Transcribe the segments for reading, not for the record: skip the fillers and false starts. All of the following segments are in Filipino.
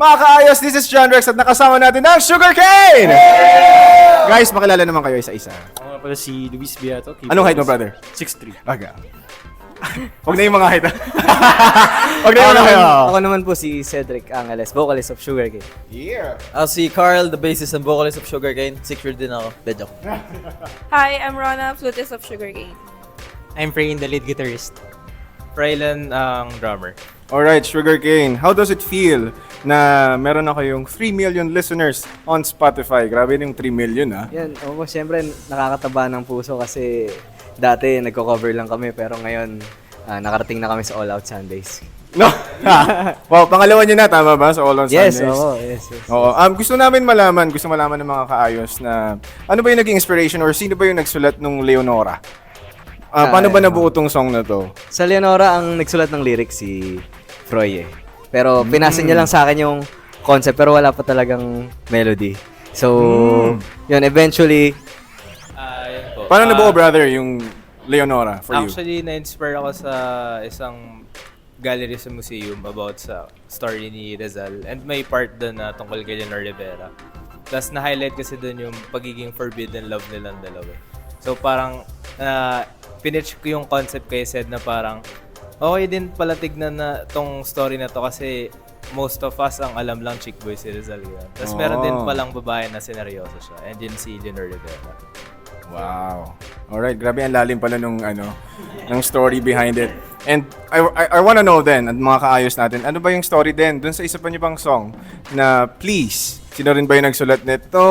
Mga kaayos, this is John Rex at nakasama natin ang Sugarcane! Guys, makilala naman kayo isa-isa. Ako nga pala si Luis Beato. Anong height mo, brother? 6'3". Okay. Huwag na yung mga height. Huwag na yung mga kayo. Ako naman po si Cedric Angeles, vocalist of Sugarcane. Yeah. Ako si Carl, the bassist and vocalist of Sugarcane. 6 years din ako. Bedyo. Hi, I'm Rona, flutist of Sugarcane. I'm Frayin, the lead guitarist. Frylan ang drummer. Alright, Sugarcane, how does it feel na meron na kayong 3 million listeners on Spotify? Grabe yung 3 million, ah. Yan, ako siyempre nakakataba ng puso kasi dati nagko-cover lang kami pero ngayon nakarating na kami sa All Out Sundays. No? Wow, pangalawa nyo na, tama ba? Sa All On Yes, Sundays? oo, yes. Oo. Gusto malaman ng mga kaayos na ano ba yung naging inspiration or sino ba yung nagsulat nung Leonora? Paano ba nabuo tong song na to? Sa Leonora, ang nagsulat ng lyrics si Froy eh. Pero pinasa niya lang sa akin yung concept pero wala pa talagang melody. So, yun, eventually, Yun po. Paano nabuo, brother, yung Leonora for you? Actually, na-inspire ako sa isang gallery sa museum about sa story ni Rizal. And may part doon na tungkol kay Leonor Rivera. Plus, na-highlight kasi doon yung pagiging forbidden love nilang dalawa. So, parang, pinitch ko yung concept kay Sed na parang, okay din pala tignan na tong story na to kasi most of us ang alam lang chick boy si Rizal yun. Tapos meron din palang babae na sineryoso siya. And yun si Leonor Rivera. Wow. Alright, grabe ang lalim pala nung ng story behind it. And I wanna know then, at mga kaayos natin, ano ba yung story din dun sa isa pa niyo bang song na Please? Sino rin ba yung nagsulat nito?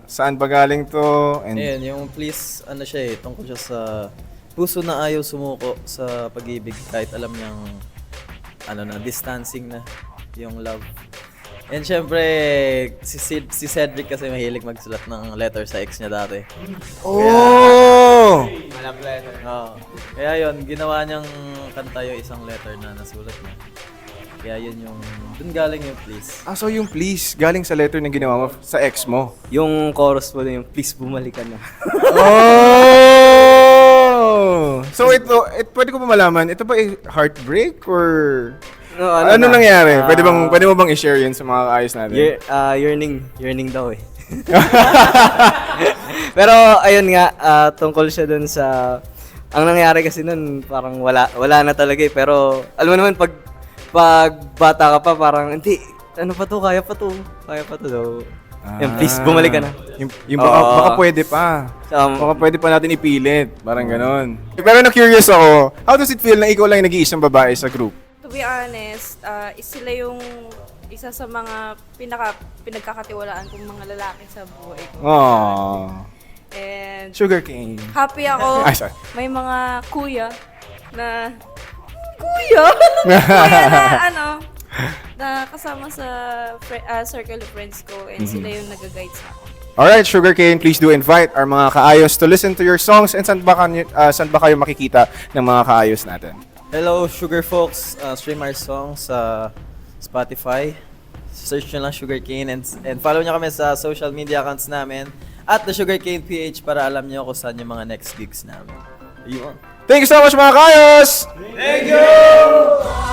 Saan ba galing to? And Ayan, yung please, ano siya tungkol siya sa puso na ayaw sumuko sa pag-ibig kahit alam niyang, distancing na yung love. And syempre, si Cedric kasi mahilig magsulat ng letter sa ex niya dati. Oh! Oo. Kaya yun, ginawa niyang kanta yung isang letter na nasulat niya. Kaya yun yung, dun galing yung please. So yung Please, galing sa letter na ginawa mo sa ex mo? yung chorus po na yung please bumalik ka na. Oh! So ito, pwede ko pa malaman, ito ba heartbreak or No, ano nangyari? Pwede mo bang i-share yun sa mga kaayos natin? Yearning daw eh. Pero ayun nga, tungkol siya dun sa, ang nangyari kasi nun parang wala na talaga eh. Pero alam mo naman pag bata ka pa parang hindi, ano pa to, kaya pa to daw. Yan, please bumalik ka na. Yung baka pwede pa. Baka pwede pa natin ipilit. Parang ganon. Pero na-curious ako, how does it feel na ikaw lang yung nag-iisang babae sa group? To be honest, sila yung isa sa mga pinagkakatiwalaan kong mga lalaki sa buhay ko. Aww. And Sugarcane. happy ako. Ay, sorry. May mga kuya na kuya na na kasama sa circle of friends ko and sila yung nag-guide sa akin. Alright, Sugarcane, please do invite our mga kaayos to listen to your songs and saan ba kayo makikita ng mga kaayos natin? Hello, Sugar folks. Stream our songs sa Spotify. Search nyo lang Sugarcane and follow nyo kami sa social media accounts namin at The Sugarcane PH para alam nyo kung saan yung mga next gigs namin. Ayun. Thank you so much mga kaayos! Thank you!